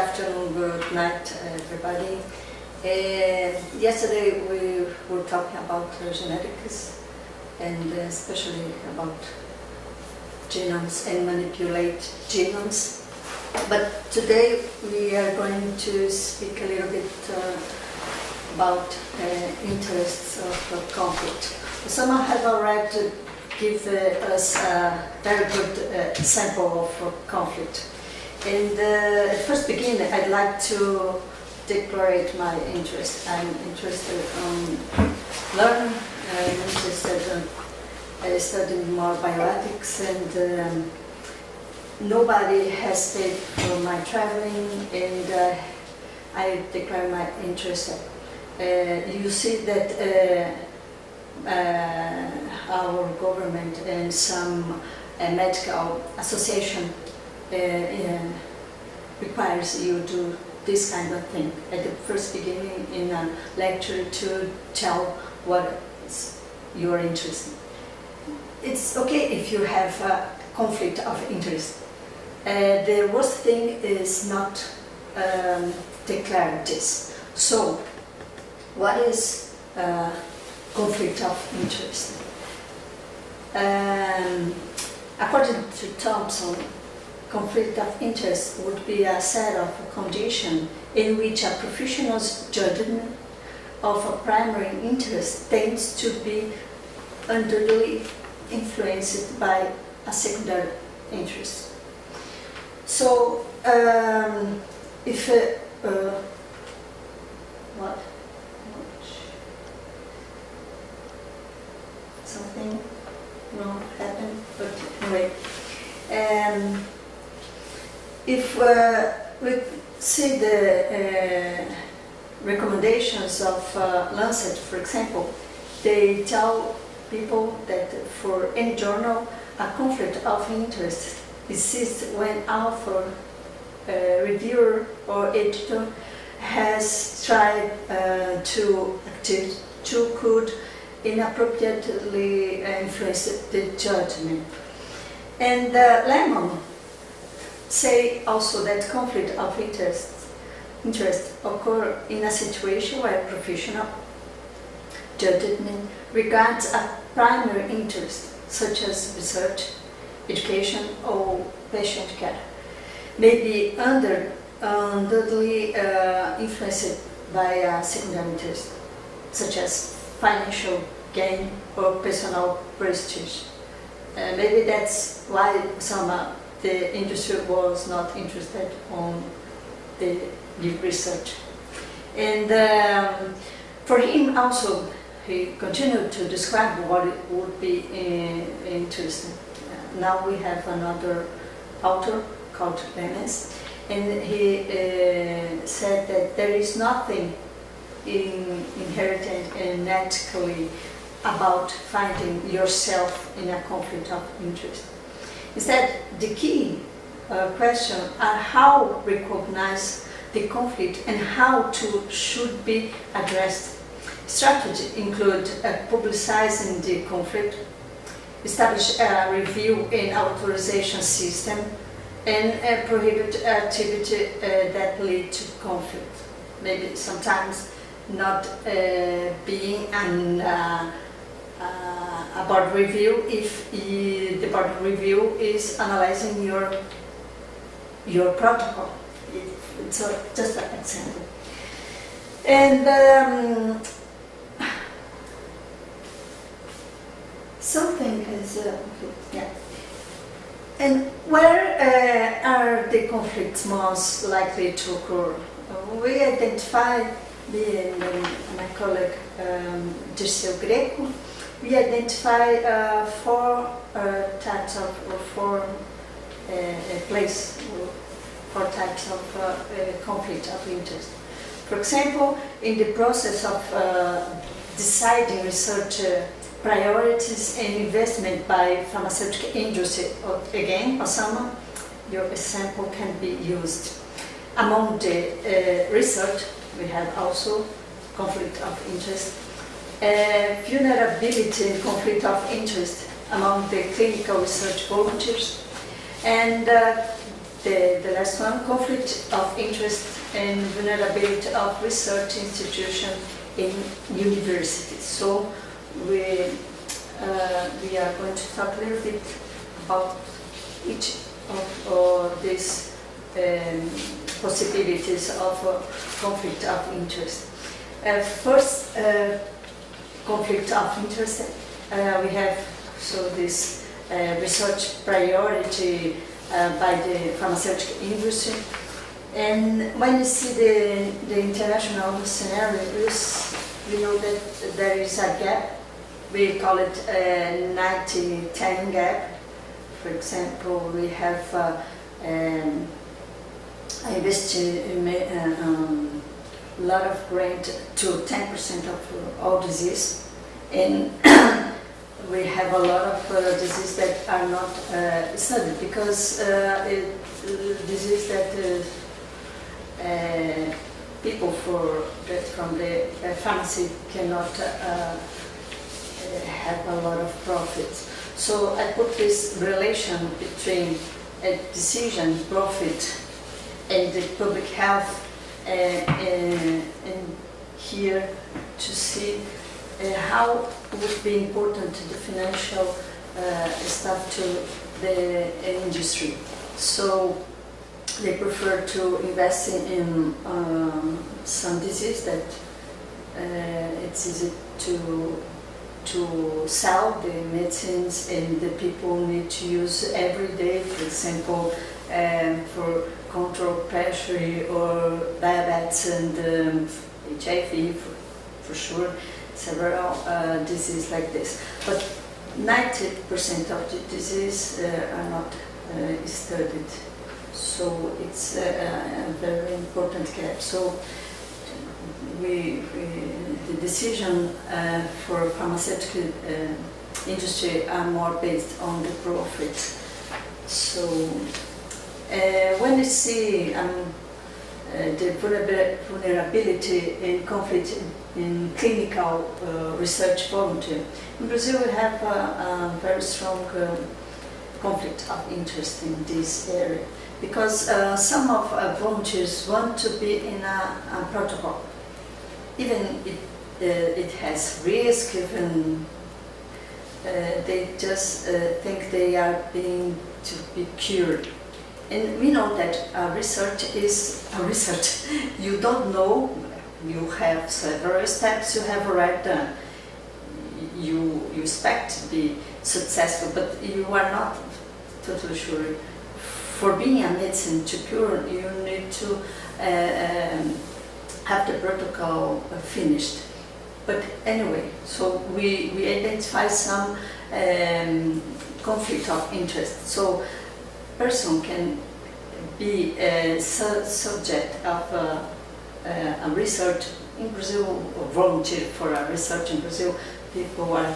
afternoon, good night, everybody. Yesterday we were talking about genetics and especially about genomes and manipulate genomes. But today we are going to speak a little bit about interests of conflict. Some have already given us a very good sample of conflict. And at the first beginning, I'd like to declare my interest. I'm interested in learning. I'm interested in studying more bioethics, and nobody has paid for my traveling, and I declare my interest. You see that our government and some medical association requires you to do this kind of thing at the first beginning in a lecture to tell what you are interested in. It's okay if you have a conflict of interest. The worst thing is not declare this. So, what is conflict of interest? According to Thompson, conflict of interest would be a set of conditions in which a professional's judgment of a primary interest tends to be unduly influenced by a secondary interest. So, if what? Something wrong happened, but anyway. If we see the recommendations of Lancet, for example, they tell people that for any journal, a conflict of interest exists when author, reviewer, or editor has tried to could inappropriately influence the judgment. And Lemon say also that conflict of interest occur in a situation where professional judgment regards a primary interest, such as research, education, or patient care, may be undoubtedly influenced by a secondary interest, such as financial gain or personal prestige. Maybe that's why the industry was not interested on the research. And for him also, he continued to describe what it would be interesting. Now we have another author called Diniz, and he said that there is nothing inherent and ethically about finding yourself in a conflict of interest. Instead, the key question are how recognize the conflict and how should be addressed. Strategy include publicizing the conflict, establish a review and authorization system, and prohibit activity that lead to conflict. Maybe sometimes not being a board review if the board review is analyzing your protocol. It's just an example. And something is yeah. And where are the conflicts most likely to occur? We identified, me and my colleague Greco, we identify four types of four types of conflict of interest. For example, in the process of deciding research priorities and investment by pharmaceutical industry, again, Osama, your example can be used. Among the research, we have also conflict of interest, vulnerability and conflict of interest among the clinical research volunteers, and the last one, conflict of interest and vulnerability of research institutions in universities. So we are going to talk a little bit about each of these possibilities of conflict of interest. First, conflict of interest, we have this research priority by the pharmaceutical industry. And when you see the international scenario, we know that there is a gap. We call it a 90-10 gap. For example, we have invested a lot of grant to 10% of all disease, and we have a lot of diseases that are not studied because disease that people from the pharmacy cannot have a lot of profits. So I put this relation between a decision, profit, and the public health, and here to see how it would be important the financial stuff to the industry. So they prefer to invest in some disease that it's easy to sell the medicines and the people need to use every day, for example, for control pressure or diabetes and HIV for sure, several diseases like this. But 90% of the disease are not studied, so it's a very important gap. So the decision for pharmaceutical industry are more based on the profit. So when you see the vulnerability and conflict in clinical research volunteer, in Brazil we have a very strong conflict of interest in this area because some of volunteers want to be in a protocol. Even it has risk, even they just think they are being to be cured. And we know that research is a research. You don't know, you have several steps you have already done. You expect to be successful, but you are not totally sure. For being a medicine to cure, you need to have the protocol finished. But anyway, so we identify some conflict of interest. So person can be a subject of a research in Brazil, or volunteer for a research in Brazil. People are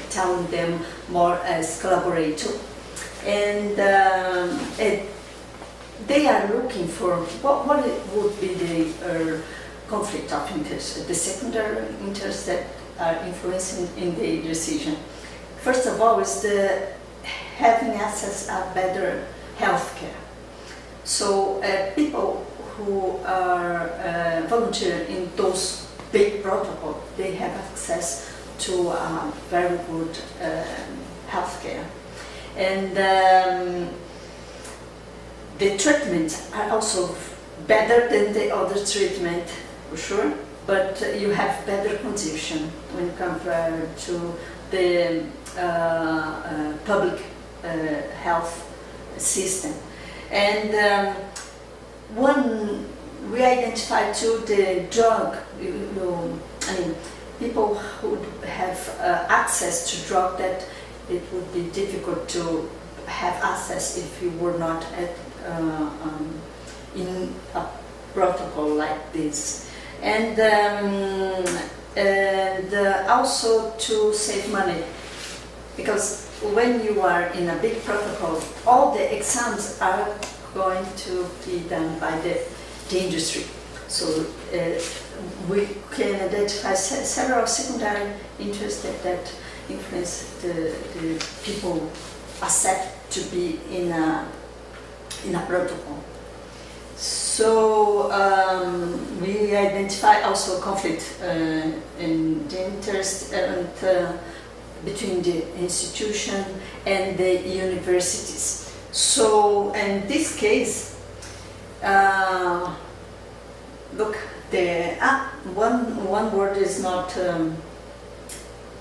telling them more as collaborator. And they are looking for what would be the conflict of interest, the secondary interests that are influencing in the decision. First of all is the having access to better health care. So people who are volunteer in those big protocols, they have access to very good health care. And the treatments are also better than the other treatment, for sure, but you have better condition when compared to the public health system. And when we identify too the drug, I mean, people who have access to drug that it would be difficult to have access if you were not at in a protocol like this. And also to save money, because when you are in a big protocol, all the exams are going to be done by the industry. So we can identify several secondary interests that influence the people accept to be in in a protocol. So we identify also conflict in the interest and between the institution and the universities. So in this case, look, the one word is not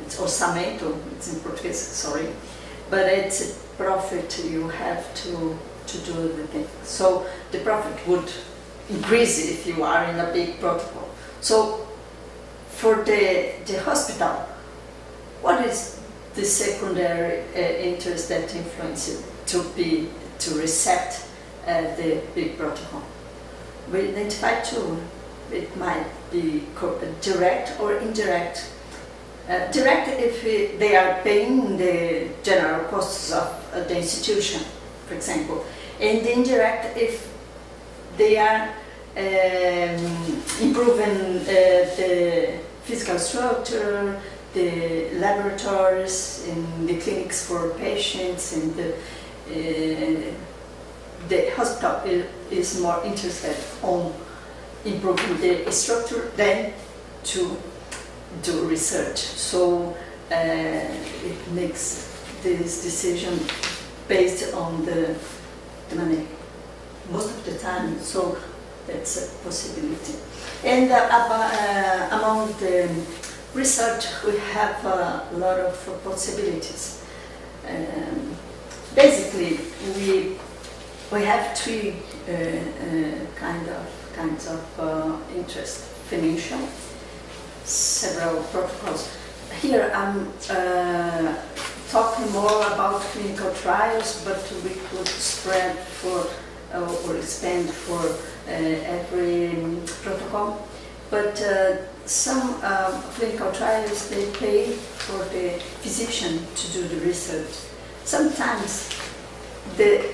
it's orçamento, it's in Portuguese, sorry, but it's a profit. You have to do the thing. So the profit would increase if you are in a big protocol. So for the hospital, what is the secondary interest that influences to reset the big protocol? We identify two. It might be direct or indirect. Direct if they are paying the general costs of the institution, for example, and indirect if they are improving the physical structure, the laboratories, in the clinics for patients, and the hospital is more interested on improving the structure than to do research. So it makes this decision based on the money most of the time. So that's a possibility. And among the research, we have a lot of possibilities. Basically, we have three kinds of interest: financial, several protocols. Here I'm talking more about clinical trials, but we could spread for or expand for every protocol. But some clinical trials, they pay for the physician to do the research. Sometimes the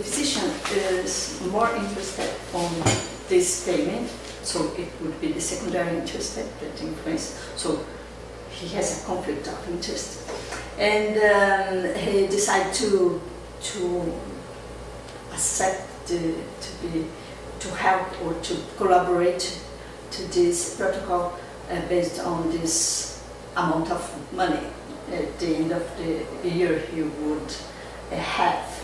physician is more interested on this payment, so it would be the secondary interest that influences. So he has a conflict of interest, and he decides to accept to help or to collaborate to this protocol based on this amount of money at the end of the year he would have.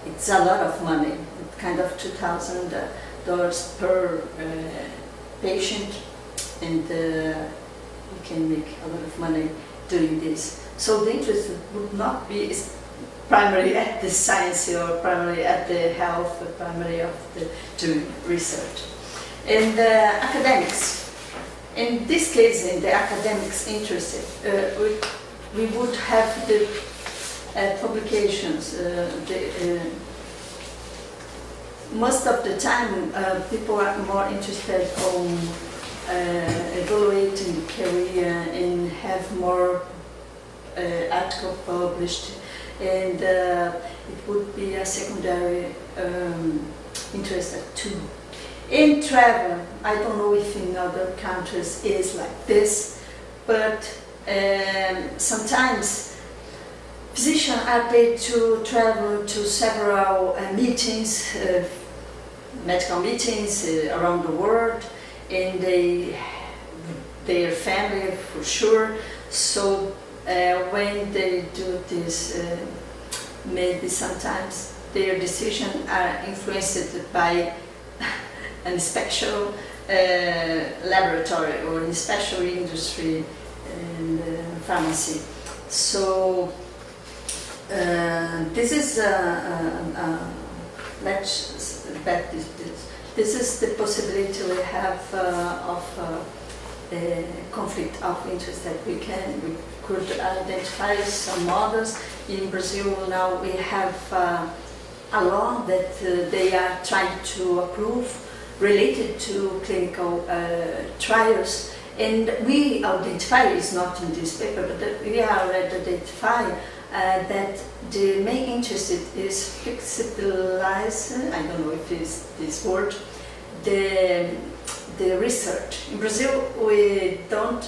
It's a lot of money, kind of $2,000 per patient, and you can make a lot of money doing this. So the interest would not be primarily at the science or primarily at the health, but primarily of the doing research. And academics. In this case, in the academics interested, we would have the publications. Most of the time, people are more interested on evaluating career and have more articles published, and it would be a secondary interest too. In travel, I don't know if in other countries is like this, but sometimes physicians are paid to travel to several meetings, medical meetings around the world, and their family for sure. So when they do this, maybe sometimes their decisions are influenced by an special laboratory or a special industry and pharmacy. So this is this is the possibility we have of conflict of interest that we could identify some models. In Brazil now we have a law that they are trying to approve related to clinical trials, and we identify, it's not in this paper, but we already identify that the main interest is flexibilize, I don't know if it's this word, the research. In Brazil, we don't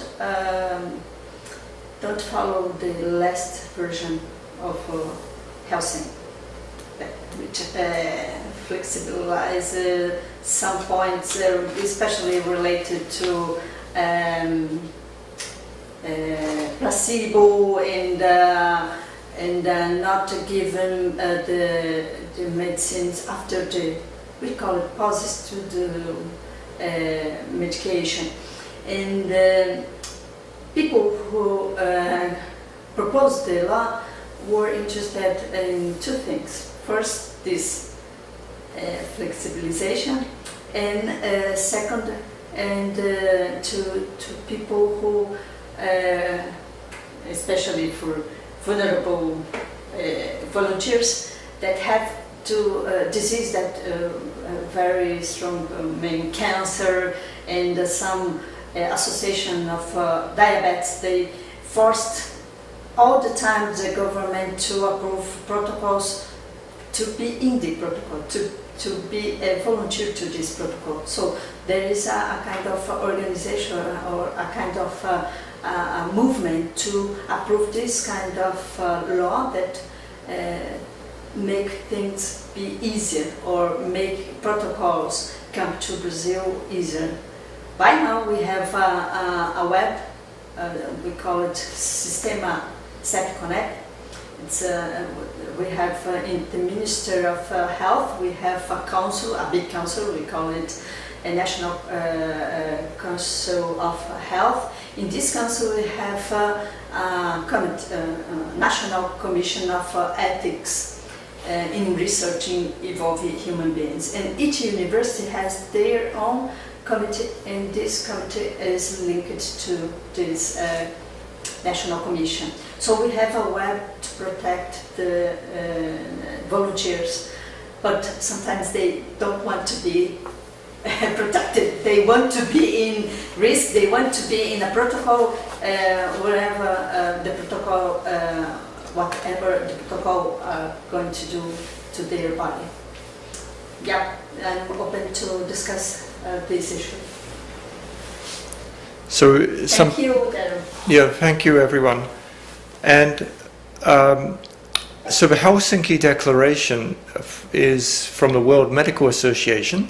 follow the last version of Helsinki. bit flexibilize some points, especially related to placebo and not given the medicines after we call it pauses to the medication. And people who proposed the law were interested in two things. First, this flexibilization, and second, and to people who, especially for vulnerable volunteers that have disease that very strong, maybe cancer and some association of diabetes. They forced all the time the government to approve protocols to be in the protocol, to be a volunteer to this protocol. So there is a kind of organization or a kind of a movement to approve this kind of law that make things be easier or make protocols come to Brazil easier. By now we have a web, we call it Sistema SEP Connect. It's, we have in the Ministry of Health, we have a council, a big council, we call it a National Council of Health. In this council we have National Commission of Ethics in researching evolving human beings. And each university has their own committee, and this committee is linked to this National Commission. So we have a web to protect the volunteers, but sometimes they don't want to be protected. They want to be in risk, they want to be in a protocol, wherever the protocol, whatever the protocol are going to do to their body. Yeah, I'm open to discuss this issue. So thank you, Darren. Yeah, thank you everyone. And so the Helsinki Declaration is from the World Medical Association.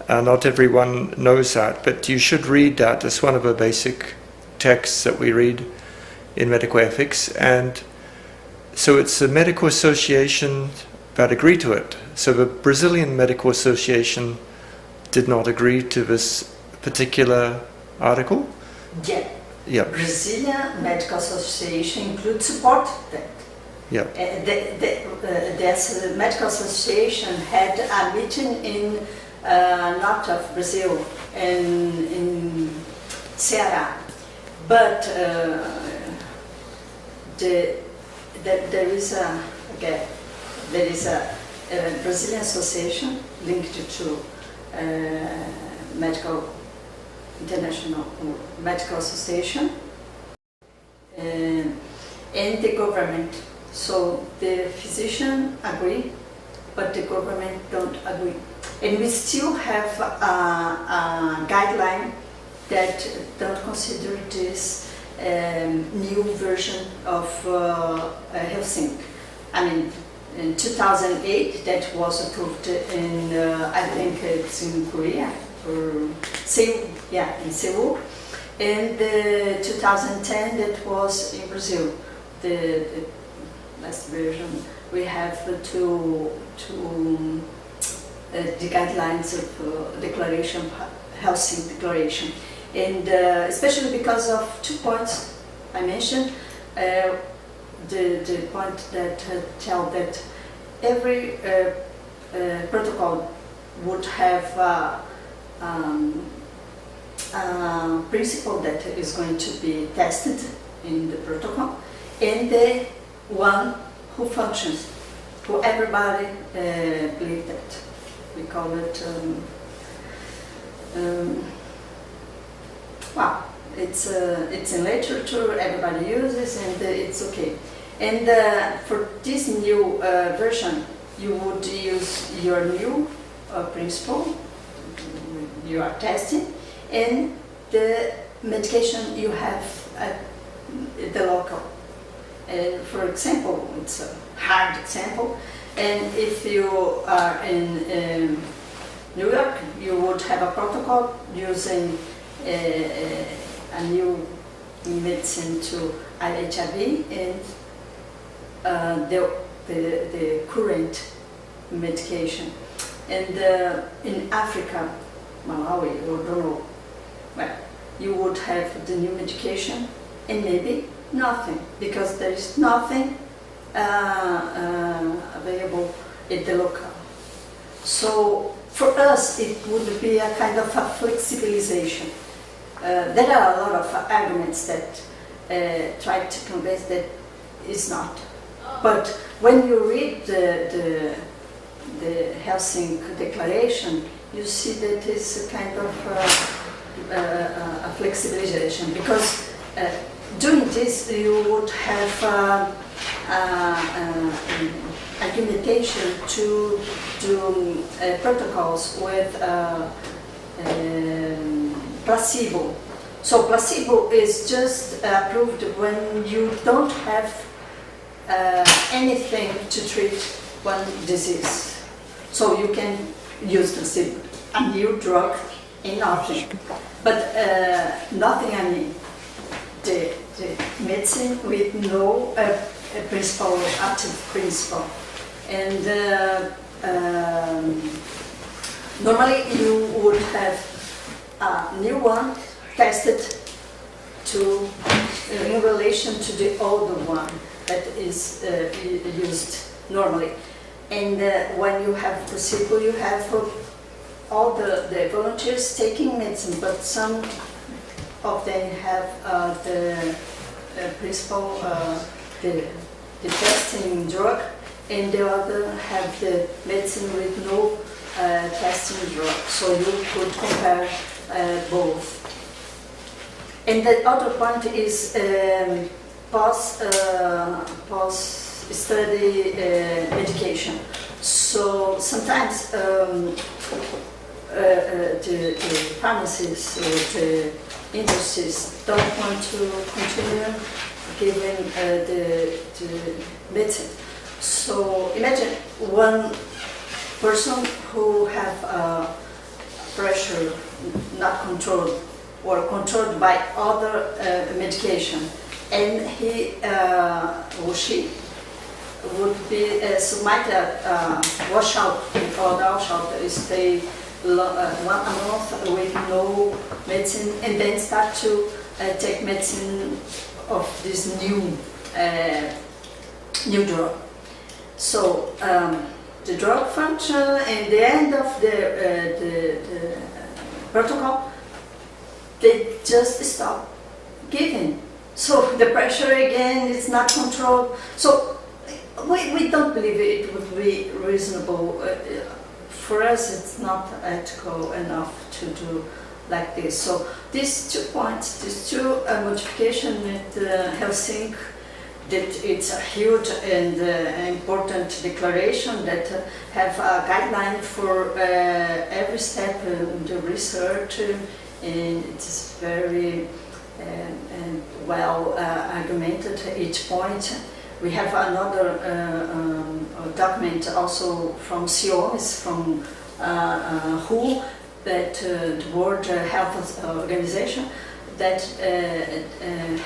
Not everyone knows that, but you should read that. It's one of the basic texts that we read in medical ethics. And so it's a medical association that agreed to it. So the Brazilian Medical Association did not agree to this particular article? Yeah. Yeah. Brazilian Medical Association includes support that. Yeah. The Medical Association had a meeting in north of Brazil, in Ceará, but there is a Brazilian association linked to International Medical Association and the government. So the physician agree, but the government don't agree. And we still have a guideline that don't consider this new version of Helsinki. I mean, in 2008, that was approved in, I think it's in Korea, or Seoul, yeah, in Seoul. And 2010, that was in Brazil, the last version. We have the guidelines of declaration, Helsinki Declaration. And especially because of 2 points I mentioned, the point that tell that every protocol would have a principle that is going to be tested in the protocol, and the one who functions, who everybody believe that. We call it, well, it's in literature, everybody uses, and it's okay. And for this new version, you would use your new principle, you are testing, and the medication you have at the local. For example, it's a hard example, And if you are in New York, you would have a protocol using a new medicine to HIV and the current medication. And in Africa, Malawi, or don't know, well, you would have the new medication and maybe nothing, because there is nothing available at the local. So for us, it would be a kind of a flexibilization. There are a lot of arguments that try to convince that it's not. But when you read the Helsinki Declaration, you see that it's a kind of a flexibilization, because doing this you would have argumentation to do protocols with placebo. So placebo is just approved when you don't have anything to treat one disease. So you can use placebo, a new drug and nothing. But nothing, I mean, the medicine with no principle, active principle. And normally you would have a new one tested in relation to the older one that is used normally. And when you have placebo, you have all the volunteers taking medicine, but some of them have the principal, the testing drug, and the other have the medicine with no testing drug. So you could compare both. And the other point is post-study medication. So sometimes the pharmacists, the industries don't want to continue giving the medicine. So imagine one person who have pressure not controlled or controlled by other medication, and he or she would be submitted washout, called washout, stay 1 month with no medicine, and then start to take medicine of this new drug. So the drug function, and the end of the protocol, they just stop giving. So the pressure again is not controlled. So we don't believe it would be reasonable. For us, it's not ethical enough to do like this. So these 2 points, these 2 modifications at Helsinki, that it's a huge and important declaration that have a guideline for every step in the research, and it's very well argumented each point. We have another document also from CIOMS, from WHO, that the World Health Organization, that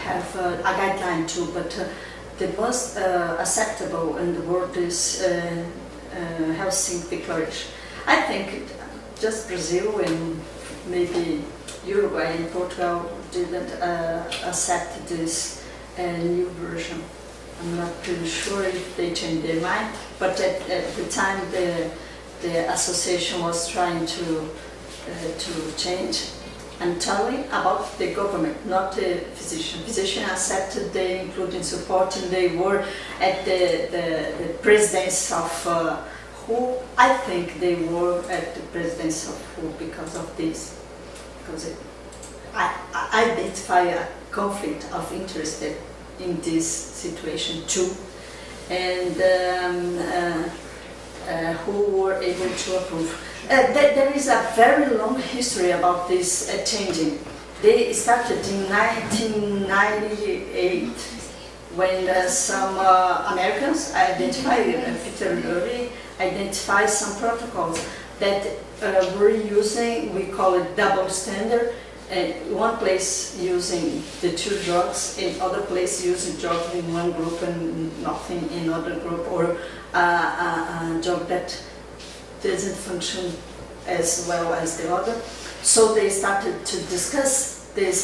have a guideline too, but the most acceptable in the world is Helsinki Declaration. I think just Brazil and maybe Uruguay and Portugal didn't accept this new version. I'm not pretty sure if they changed their mind, but at the time the association was trying to change. I'm telling about the government, not the physician. Physician accepted, they including support, and they were at the presidents of WHO. I think they were at the presidents of WHO because of this. Because I identify a conflict of interest in this situation too, and who were able to approve. There is a very long history about this changing. They started in 1998 when some Americans identify some protocols that were using, we call it double standard, one place using the two drugs, in other place using drugs in one group and nothing in other group, or a drug that doesn't function as well as the other. So they started to discuss this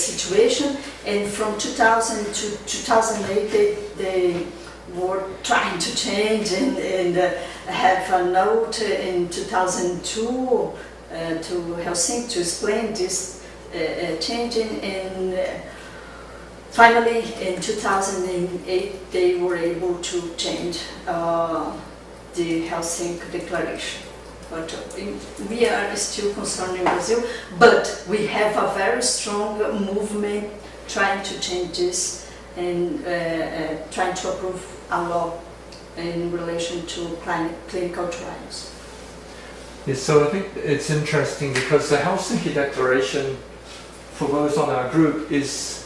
situation, and from 2000 to 2008 they were trying to change and have a note in 2002 to Helsinki to explain this changing, and finally in 2008 they were able to change the Helsinki Declaration. But we are still concerned in Brazil, but we have a very strong movement trying to change this and trying to approve a law in relation to clinical trials. Yes, so I think it's interesting because the Helsinki Declaration, for those on our group, is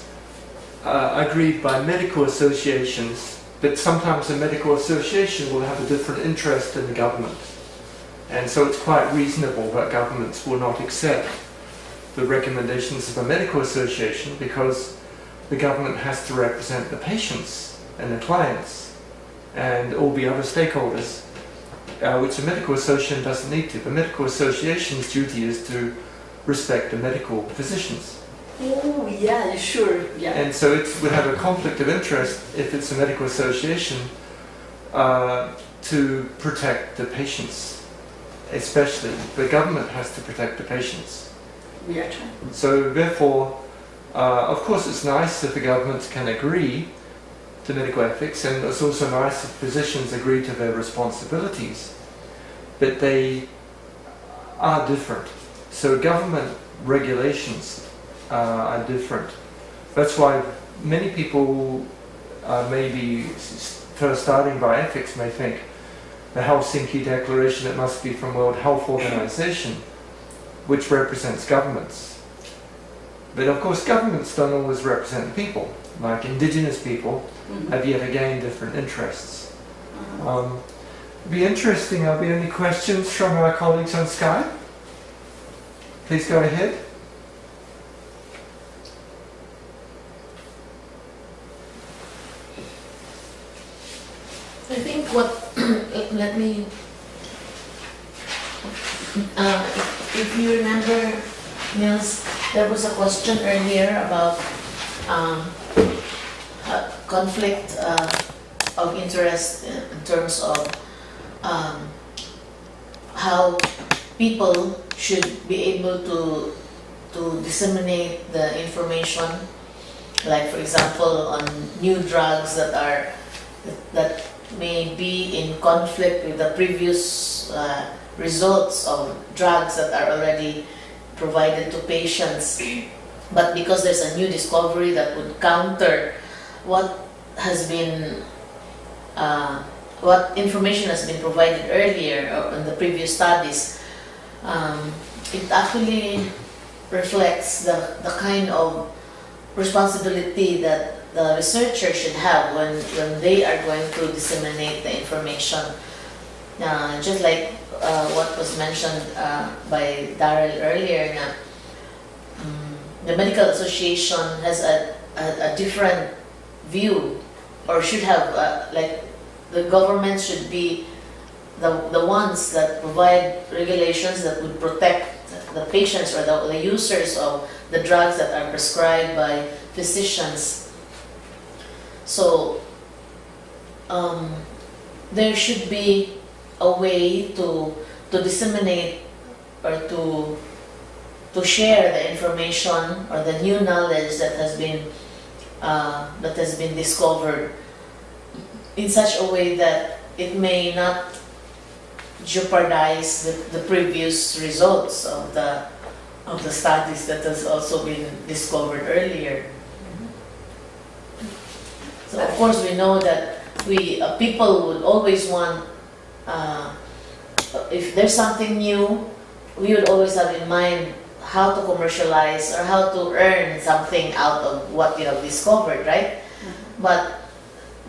agreed by medical associations, but sometimes the medical association will have a different interest in the government. And so it's quite reasonable that governments will not accept the recommendations of a medical association because the government has to represent the patients and the clients and all the other stakeholders, which a medical association doesn't need to. The medical association's duty is to respect the medical physicians. Oh, yeah, sure, yeah. And so it would have a conflict of interest if it's a medical association to protect the patients. Especially, the government has to protect the patients. We are trying. So therefore, of course it's nice if the governments can agree to medical ethics, and it's also nice if physicians agree to their responsibilities, but they are different. So government regulations are different. That's why many people maybe first starting by ethics may think the Helsinki Declaration, it must be from World Health Organization, which represents governments. But of course governments don't always represent people, like indigenous people have yet again different interests. It'd be interesting, are there any questions from our colleagues on Skype? Please go ahead. I think let me, if you remember, Nils, there was a question earlier about conflict of interest in terms of how people should be able to disseminate the information, like for example on new drugs that may be in conflict with the previous results of drugs that are already provided to patients, but because there's a new discovery that would counter what has been what information has been provided earlier in the previous studies, it actually reflects the kind of responsibility that the researcher should have when they are going to disseminate the information. Just like what was mentioned by Darrell earlier, the medical association has a different view, or should have, like the government should be the ones that provide regulations that would protect the patients or the users of the drugs that are prescribed by physicians. So there should be a way to disseminate or to share the information or the new knowledge that has been discovered in such a way that it may not jeopardize the previous results of the studies that has also been discovered earlier. So of course we know that people would always want, if there's something new, we would always have in mind how to commercialize or how to earn something out of what you have discovered, right? But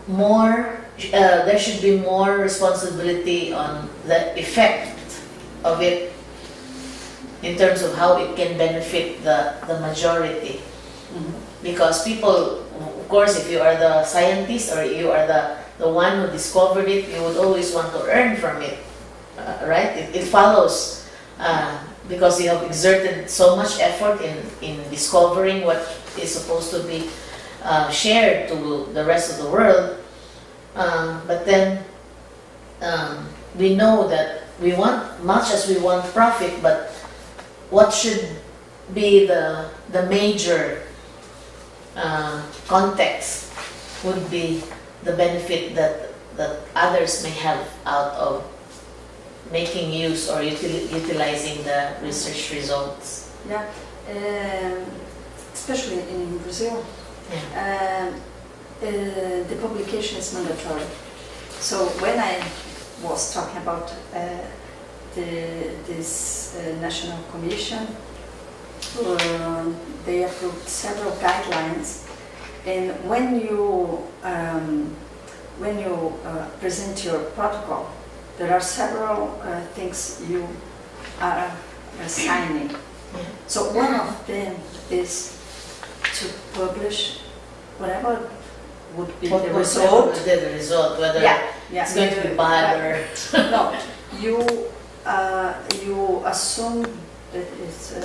there should be more responsibility on the effect of it in terms of how it can benefit the majority. Because people, of course, if you are the scientist or you are the one who discovered it, you would always want to earn from it, right? It follows because you have exerted so much effort in discovering what is supposed to be shared to the rest of the world. But then we know that we want, much as we want profit, but what should be the major context would be the benefit that others may have out of making use or utilizing the research results. Yeah, especially in Brazil, the publication is mandatory. So when I was talking about this National Commission, they approved several guidelines, and when you present your protocol, there are several things you are signing. So one of them is to publish whatever would be the result. The result, whether it's going to be bad or no, you assume that it's a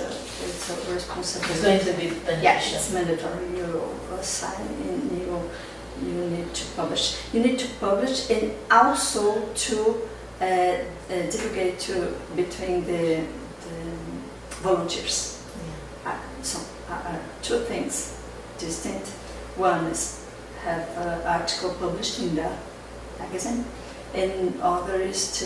responsibility. It's going to be beneficial. Yeah, it's mandatory. You sign and you need to publish. You need to publish and also to divulgate between the volunteers. So two things distinct. One is have an article published in the magazine, and other is to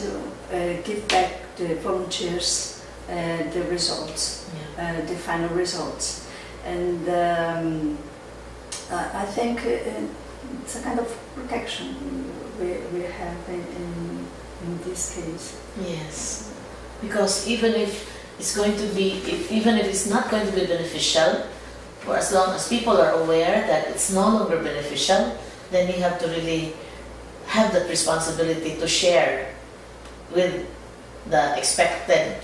give back the volunteers the results, the final results. And I think it's a kind of protection we have in this case. Yes, because even if it's not going to be beneficial, for as long as people are aware that it's no longer beneficial, then you have to really have that responsibility to share with the expected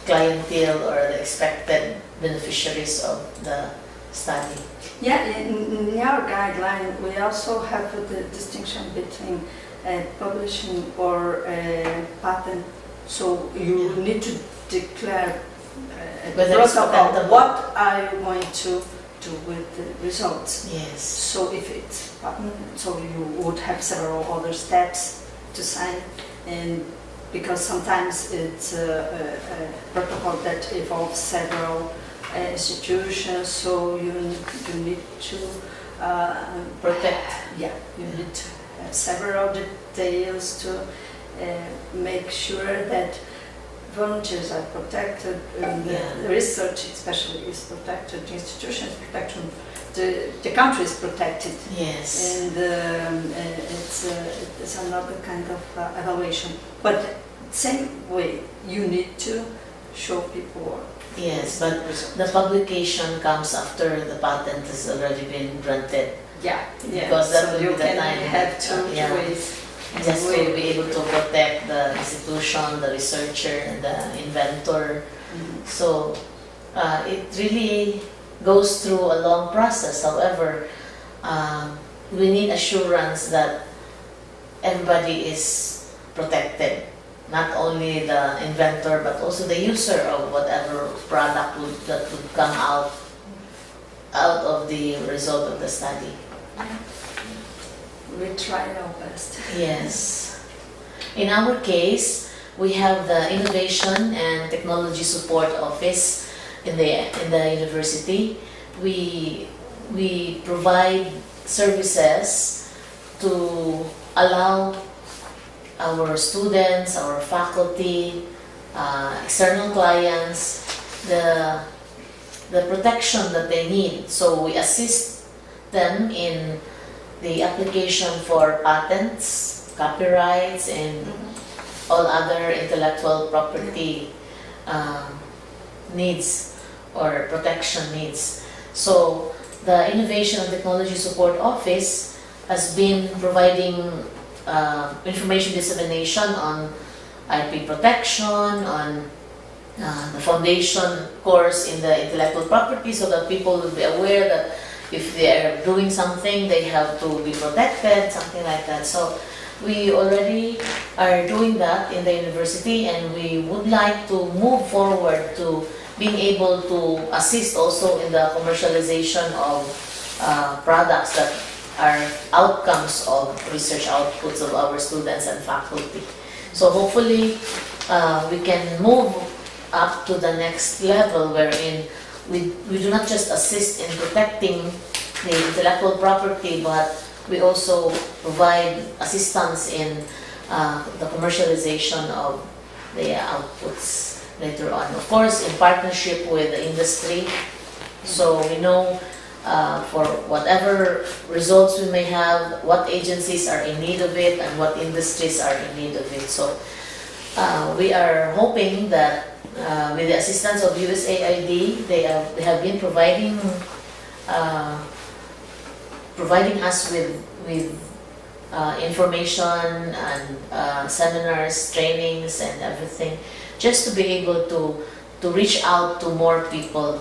clientele or the expected beneficiaries of the study. Yeah, in our guideline, we also have the distinction between publishing or patent. So you need to declare whether it's patentable. What are you going to do with the results? Yes. So if it's patent, so you would have several other steps to sign, and because sometimes it's a protocol that involves several institutions, so you need to protect. Yeah, you need to have several details to make sure that volunteers are protected, and the research especially is protected, the institution is protected, the country is protected. Yes. And it's another kind of evaluation. But same way, you need to show people. Yes, but the publication comes after the patent has already been granted. Yeah, because that will you be the can time. have two ways. Just to be able to protect the institution, the researcher, and the inventor. So it really goes through a long process. However, we need assurance that everybody is protected. Not only the inventor, but also the user of whatever product that would come out of the result of the study. We try our best. Yes. In our case, we have the Innovation and Technology Support Office in the university. We provide services to allow our students, our faculty, external clients, the protection that they need. So we assist them in the application for patents, copyrights, and all other intellectual property needs or protection needs. So the Innovation and Technology Support Office has been providing information dissemination on IP protection, on the foundation course in the intellectual property, so that people will be aware that if they are doing something, they have to be protected, something like that. So we already are doing that in the university, and we would like to move forward to being able to assist also in the commercialization of products that are outcomes of research outputs of our students and faculty. So hopefully we can move up to the next level, wherein we do not just assist in protecting the intellectual property, but we also provide assistance in the commercialization of the outputs later on. Of course, in partnership with the industry, so we know for whatever results we may have, what agencies are in need of it and what industries are in need of it. So we are hoping that with the assistance of USAID, they have been providing us with information and seminars, trainings, and everything, just to be able to reach out to more people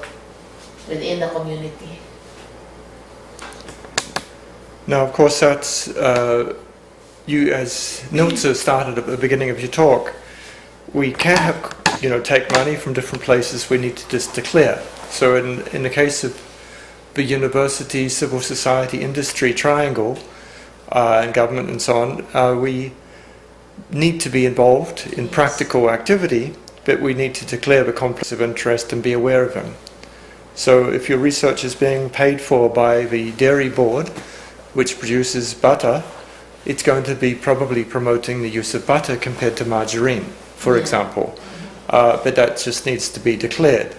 within the community. Now, of course, that's you, as Nilza started at the beginning of your talk. We can have, take money from different places. We need to just declare. So, in the case of the university, civil society, industry triangle, and government and so on, we need to be involved in practical activity, but we need to declare the conflicts of interest and be aware of them. So, if your research is being paid for by the dairy board, which produces butter, it's going to be probably promoting the use of butter compared to margarine, for example. But that just needs to be declared.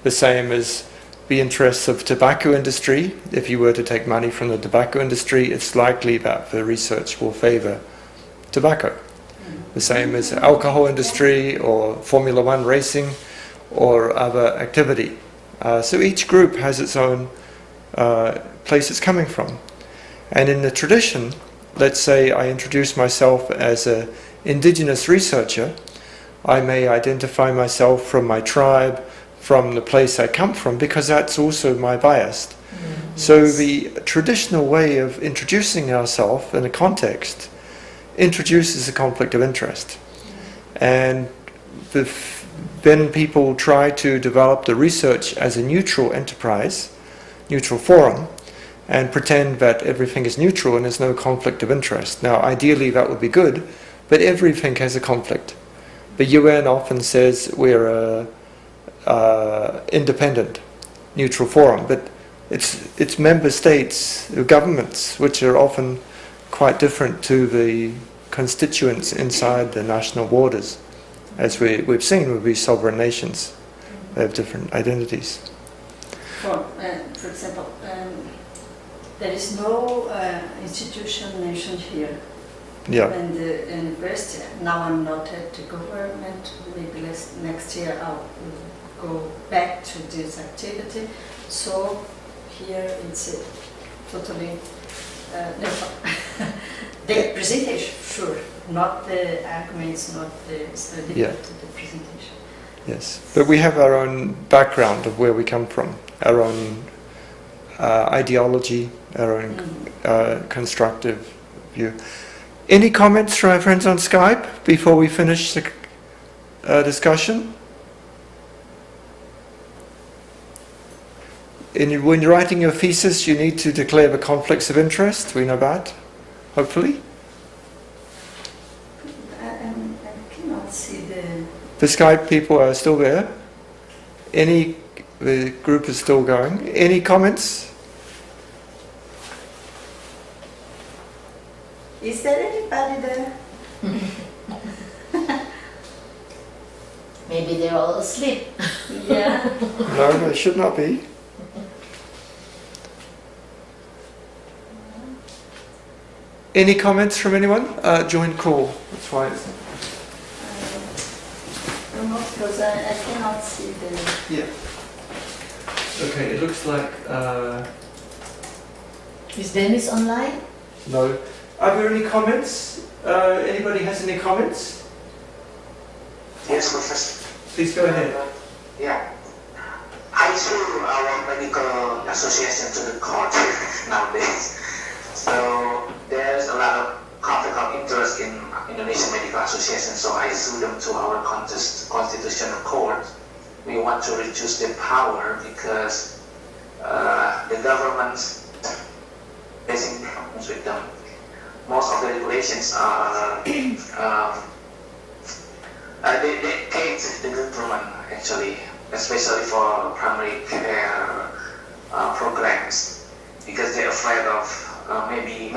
The same as the interests of tobacco industry. If you were to take money from the tobacco industry, it's likely that the research will favor tobacco. The same as alcohol industry or Formula One racing or other activity. So each group has its own place it's coming from. And in the tradition, let's say I introduce myself as an indigenous researcher, I may identify myself from my tribe, from the place I come from, because that's also my bias. So the traditional way of introducing ourselves in a context introduces a conflict of interest. And then people try to develop the research as a neutral enterprise, neutral forum, and pretend that everything is neutral and there's no conflict of interest. Now, ideally that would be good, but everything has a conflict. The UN often says we're a independent, neutral forum, but it's member states, governments, which are often quite different to the constituents inside the national borders. As we've seen with these sovereign nations, they have different identities. For example, there is no institution mentioned here. Yeah. And the university, now I'm not at the government, maybe next year I'll go back to this activity. So here it's totally neutral. The presentation, sure, not the arguments, not the study, but the presentation. Yes, but we have our own background of where we come from, our own ideology, our own constructive view. Any comments from our friends on Skype before we finish the discussion? When you're writing your thesis, you need to declare the conflicts of interest. We know that, hopefully. I cannot see the... The Skype people are still there. The group is still going. Any comments? Is there anybody there? Maybe they're all asleep. Yeah. No, they should not be. Any comments from anyone? Join call. That's why it's... No, because I cannot see the... Yeah. Okay, it looks like... Is Diniz online? No. Are there any comments? Anybody has any comments? Yes, Professor. Please go ahead. Yeah. I sue our medical association to the court nowadays. So there's a lot of conflict of interest in Indonesian Medical Association, so I sue them to our constitutional court. We want to reduce their power because the government facing problems with them. Most of the regulations are they hate the government actually, especially for primary care programs, because they're afraid of maybe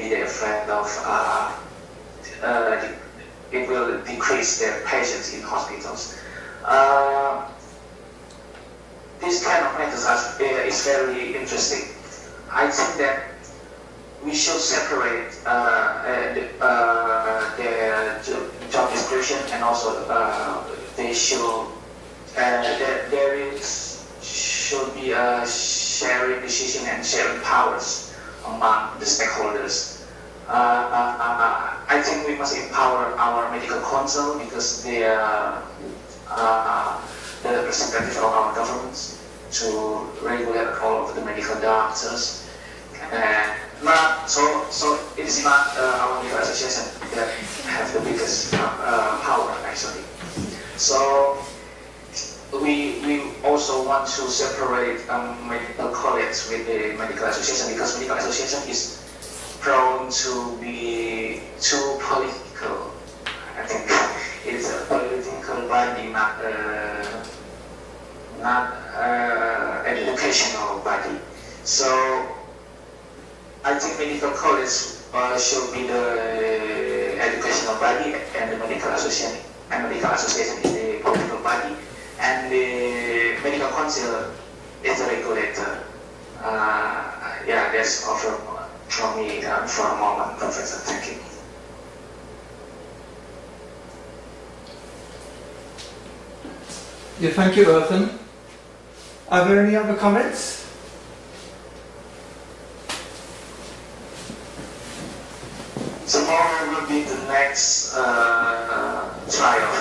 they're afraid of it will decrease their patients in hospitals. This kind of methods is very interesting. I think that we should separate their job description, and also they should should be a sharing decision and sharing powers among the stakeholders. I think we must empower our medical council because they are the representative of our governments to regulate all of the medical doctors. And so it is not our medical association that have the biggest power actually. So we also want to separate medical college with the medical association, because medical association is prone to be too political. I think it's a political body, not an educational body. So I think medical college should be the educational body, and the medical association is the political body, and the medical council is the regulator. Yeah, that's all from me for a moment, Professor. Thank you. Yeah, thank you, Earthen. Are there any other comments? Tomorrow will be the next trial.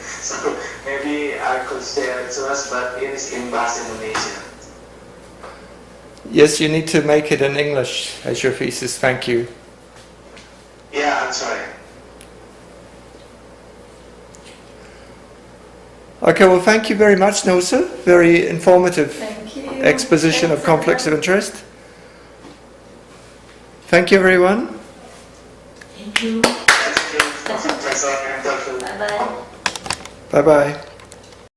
So maybe I could share it to us, but it is in Bahasa Indonesia. Yes, you need to make it in English as your thesis. Thank you. Yeah, I'm sorry. Okay, well, thank you very much, Nilza. Very informative Thank you. exposition of conflicts of interest. Thank you, everyone. Thank you. Thank you, Professor. Bye bye. Bye-bye.